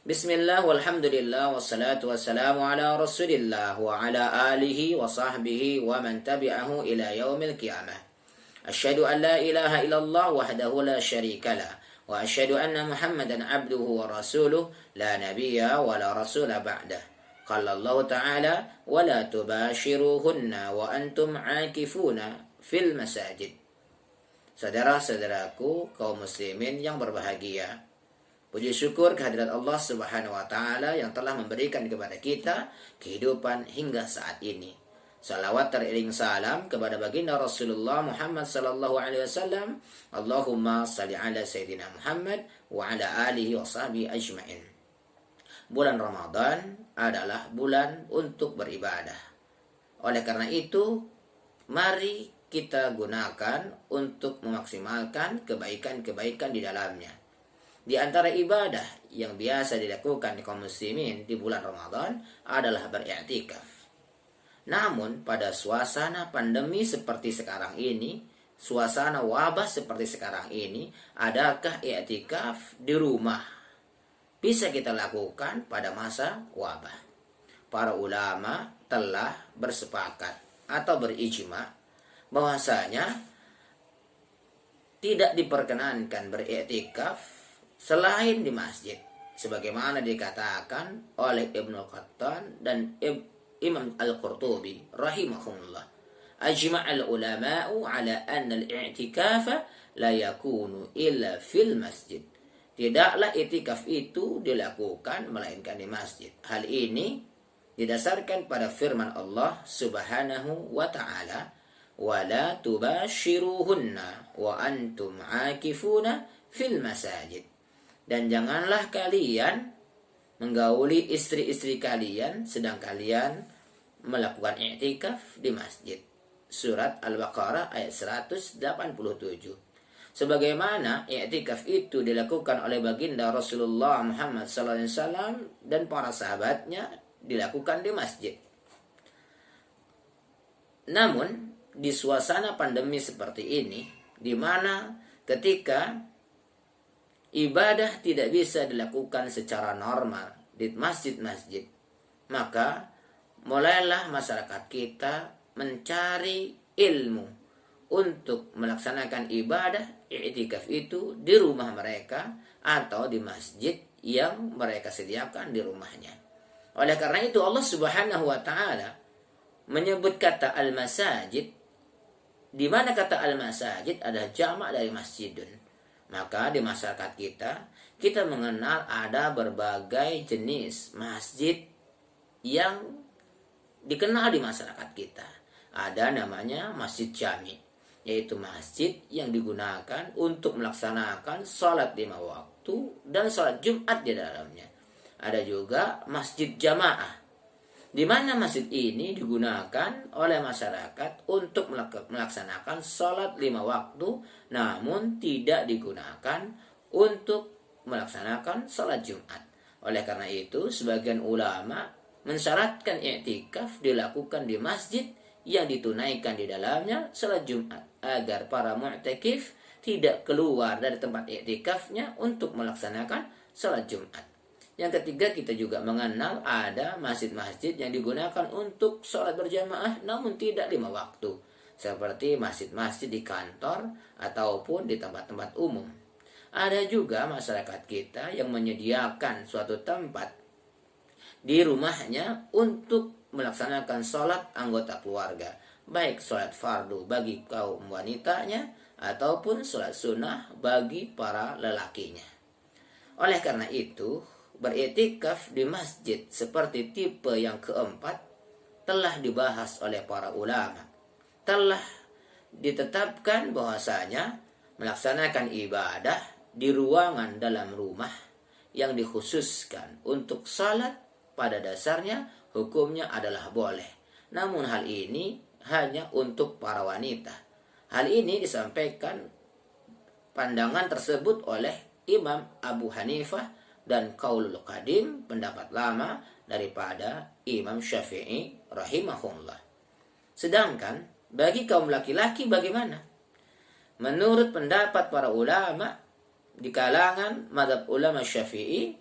Bismillah, walhamdulillah, wassalatu wassalamu ala rasulillah wa ala alihi wa sahbihi wa man tabi'ahu ila yaumil qiyamah. Asyhadu an la ilaha illallah wahdahu la syarika lah. Wa asyhadu anna Muhammadan abduhu wa rasuluh la nabiyya wa la rasula ba'dah. Qala Allah Ta'ala wa la tubashiruhunna wa antum aakifuna fil masajid. Saudara-saudaraku kaum muslimin yang berbahagia, puji syukur kehadirat Allah Subhanahu wa taala yang telah memberikan kepada kita kehidupan hingga saat ini. Salawat teriring salam kepada baginda Rasulullah Muhammad sallallahu alaihi wasallam. Allahumma salli ala sayyidina Muhammad wa ala alihi wa sahbihi ajmain. Bulan Ramadan adalah bulan untuk beribadah. Oleh karena itu, mari kita gunakan untuk memaksimalkan kebaikan-kebaikan di dalamnya. Di antara ibadah yang biasa dilakukan kaum muslimin di bulan Ramadan adalah beriktikaf. Namun pada suasana pandemi seperti sekarang ini, suasana wabah seperti sekarang ini, adakah iktikaf di rumah bisa kita lakukan pada masa wabah? Para ulama telah bersepakat atau berijma bahwasanya tidak diperkenankan beriktikaf selain di masjid, sebagaimana dikatakan oleh Ibnu Qattan dan Imam Al-Qurtubi rahimahumullah. Ajma'al ulama'u ala anna al-i'tikafa la yakunu illa fil masjid. Tidaklah i'tikaf itu dilakukan melainkan di masjid. Hal ini didasarkan pada firman Allah Subhanahu wa ta'ala, wa la tubashiruhunna wa antum aakifuna fil masajid. Dan janganlah kalian menggauli istri-istri kalian sedang kalian melakukan i'tikaf di masjid. Surat Al-Baqarah ayat 187. Sebagaimana i'tikaf itu dilakukan oleh baginda Rasulullah Muhammad SAW dan para sahabatnya dilakukan di masjid. Namun di suasana pandemi seperti ini, di mana ketika ibadah tidak bisa dilakukan secara normal di masjid-masjid, maka mulailah masyarakat kita mencari ilmu untuk melaksanakan ibadah i'tikaf itu di rumah mereka atau di masjid yang mereka sediakan di rumahnya. Oleh karena itu Allah Subhanahu wa taala menyebut kata al-masajid, di mana kata al-masajid adalah jamak dari masjidun. Maka di masyarakat kita mengenal ada berbagai jenis masjid yang dikenal di masyarakat kita. Ada namanya masjid jami, yaitu masjid yang digunakan untuk melaksanakan sholat 5 waktu dan sholat Jumat di dalamnya. Ada juga masjid jamaah, di mana masjid ini digunakan oleh masyarakat untuk melaksanakan sholat 5 waktu, namun tidak digunakan untuk melaksanakan sholat Jumat. Oleh karena itu, sebagian ulama mensyaratkan i'tikaf dilakukan di masjid yang ditunaikan di dalamnya sholat Jumat, agar para mu'takif tidak keluar dari tempat i'tikafnya untuk melaksanakan sholat Jumat. Yang ketiga, kita juga mengenal ada masjid-masjid yang digunakan untuk sholat berjamaah namun tidak 5 waktu, seperti masjid-masjid di kantor ataupun di tempat-tempat umum. Ada juga masyarakat kita yang menyediakan suatu tempat di rumahnya untuk melaksanakan sholat anggota keluarga, baik sholat fardu bagi kaum wanitanya ataupun sholat sunnah bagi para lelakinya. Oleh karena itu, beriktikaf di masjid seperti tipe yang keempat telah dibahas oleh para ulama. Telah ditetapkan bahwasanya melaksanakan ibadah di ruangan dalam rumah yang dikhususkan untuk salat pada dasarnya hukumnya adalah boleh. Namun hal ini hanya untuk para wanita. Hal ini disampaikan pandangan tersebut oleh Imam Abu Hanifah dan Qaulul Qadim, pendapat lama daripada Imam Syafi'i rahimahullah. Sedangkan bagi kaum laki-laki bagaimana? Menurut pendapat para ulama di kalangan mazhab ulama Syafi'i,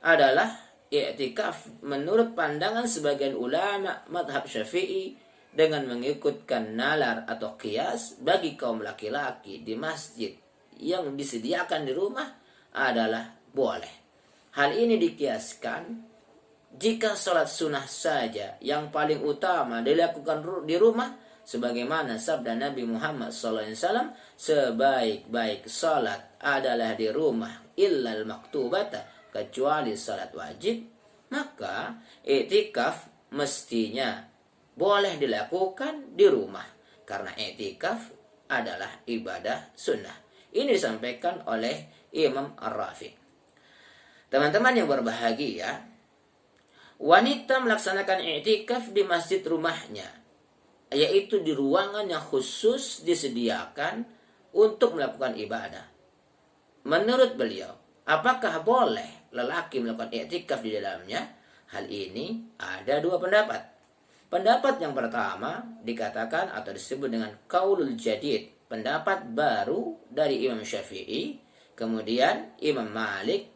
adalah i'tikaf menurut pandangan sebagian ulama madhab Syafi'i dengan mengikutkan nalar atau qiyas bagi kaum laki-laki di masjid yang disediakan di rumah adalah boleh. Hal ini dikiaskan jika sholat sunnah saja yang paling utama dilakukan di rumah, sebagaimana sabda Nabi Muhammad SAW, sebaik-baik sholat adalah di rumah illal maktubata, kecuali sholat wajib, maka i'tikaf mestinya boleh dilakukan di rumah, karena i'tikaf adalah ibadah sunnah. Ini disampaikan oleh Imam Ar-Rafiq. Teman-teman yang berbahagia, wanita melaksanakan i'tikaf di masjid rumahnya, yaitu di ruangan yang khusus disediakan untuk melakukan ibadah. Menurut beliau, apakah boleh lelaki melakukan i'tikaf di dalamnya? Hal ini ada dua pendapat. Pendapat yang pertama dikatakan atau disebut dengan qaulul jadid, pendapat baru dari Imam Syafi'i, kemudian Imam Malik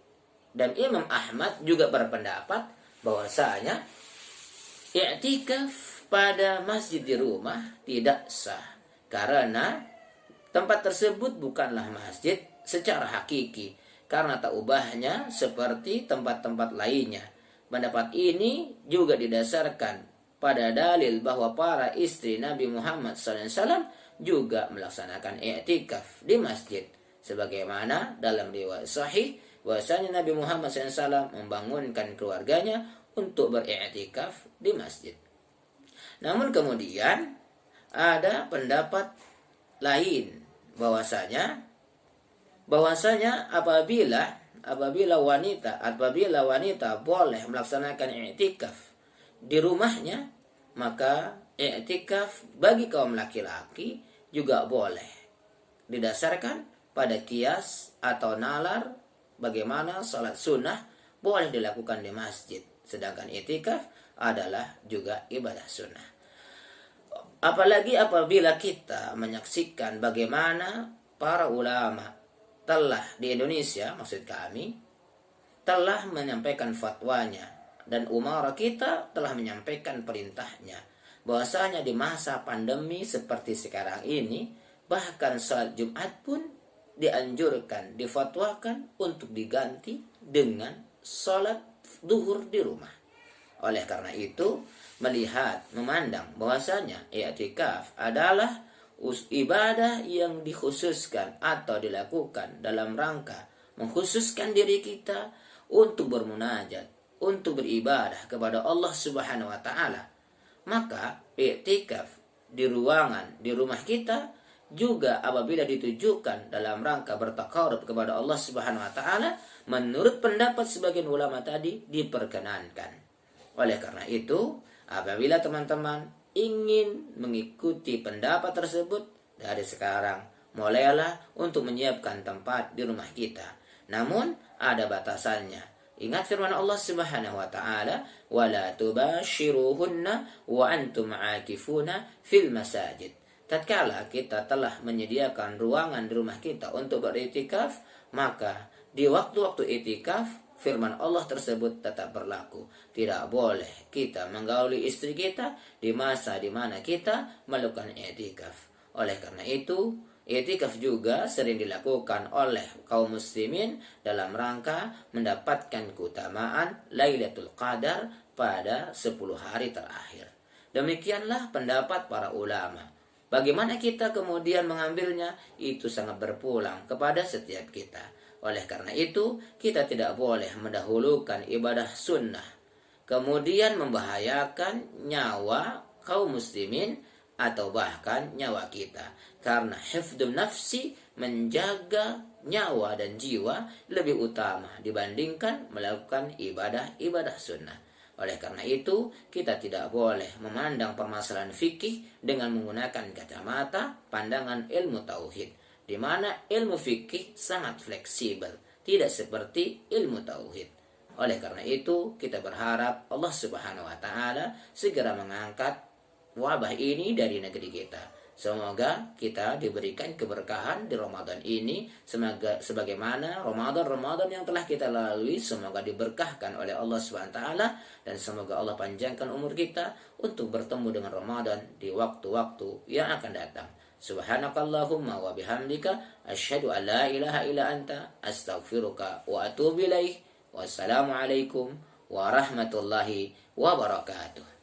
dan Imam Ahmad juga berpendapat bahwasanya i'tikaf pada masjid di rumah tidak sah, karena tempat tersebut bukanlah masjid secara hakiki, karena tak ubahnya seperti tempat-tempat lainnya. Pendapat ini juga didasarkan pada dalil bahwa para istri Nabi Muhammad SAW juga melaksanakan i'tikaf di masjid, sebagaimana dalam riwayat sahih bahwasanya Nabi Muhammad SAW membangunkan keluarganya untuk beriktikaf di masjid. Namun kemudian ada pendapat lain bahwasanya apabila wanita boleh melaksanakan i'tikaf di rumahnya, maka i'tikaf bagi kaum laki-laki juga boleh, didasarkan pada qiyas atau nalar bagaimana salat sunnah boleh dilakukan di masjid, sedangkan i'tikaf adalah juga ibadah sunnah. Apalagi apabila kita menyaksikan bagaimana para ulama telah di Indonesia, maksud kami, telah menyampaikan fatwanya, dan umara kita telah menyampaikan perintahnya, bahwasanya di masa pandemi seperti sekarang ini, bahkan salat Jumat pun dianjurkan, difatwakan untuk diganti dengan salat duhur di rumah. Oleh karena itu, memandang bahwasanya i'tikaf adalah ibadah yang dikhususkan atau dilakukan dalam rangka mengkhususkan diri kita untuk bermunajat, untuk beribadah kepada Allah Subhanahu wa taala, maka i'tikaf di rumah kita juga apabila ditujukan dalam rangka bertaqarrub kepada Allah Subhanahu wa taala, menurut pendapat sebagian ulama tadi diperkenankan. Oleh karena itu, apabila teman-teman ingin mengikuti pendapat tersebut, dari sekarang mulailah untuk menyiapkan tempat di rumah kita. Namun ada batasannya. Ingat firman Allah Subhanahu wa taala, "Wala tubashiruhunna wa antum 'akifuna fil masajid." Tatkala kita telah menyediakan ruangan di rumah kita untuk beriktikaf, maka di waktu-waktu iktikaf firman Allah tersebut tetap berlaku. Tidak boleh kita menggauli istri kita di masa di mana kita melakukan iktikaf. Oleh karena itu, iktikaf juga sering dilakukan oleh kaum muslimin dalam rangka mendapatkan keutamaan Lailatul Qadar pada 10 hari terakhir. Demikianlah pendapat para ulama. Bagaimana kita kemudian mengambilnya, itu sangat berpulang kepada setiap kita. Oleh karena itu, kita tidak boleh mendahulukan ibadah sunnah, kemudian membahayakan nyawa kaum muslimin atau bahkan nyawa kita. Karena hifdzun nafsi, menjaga nyawa dan jiwa, lebih utama dibandingkan melakukan ibadah sunnah. Oleh karena itu, kita tidak boleh memandang permasalahan fikih dengan menggunakan kacamata pandangan ilmu tauhid, di mana ilmu fikih sangat fleksibel, tidak seperti ilmu tauhid. Oleh karena itu, kita berharap Allah Subhanahu wa taala segera mengangkat wabah ini dari negeri kita, Semoga kita diberikan keberkahan di Ramadan ini. Semoga sebagaimana Ramadan yang telah kita lalui, semoga diberkahkan oleh Allah SWT, dan semoga Allah panjangkan umur kita untuk bertemu dengan Ramadan di waktu-waktu yang akan datang. Subhanakallahumma wa bihamdika asyhadu an la ilaha illa anta astaghfiruka wa atubu ilaik. Wassalamualaikum warahmatullahi wabarakatuh.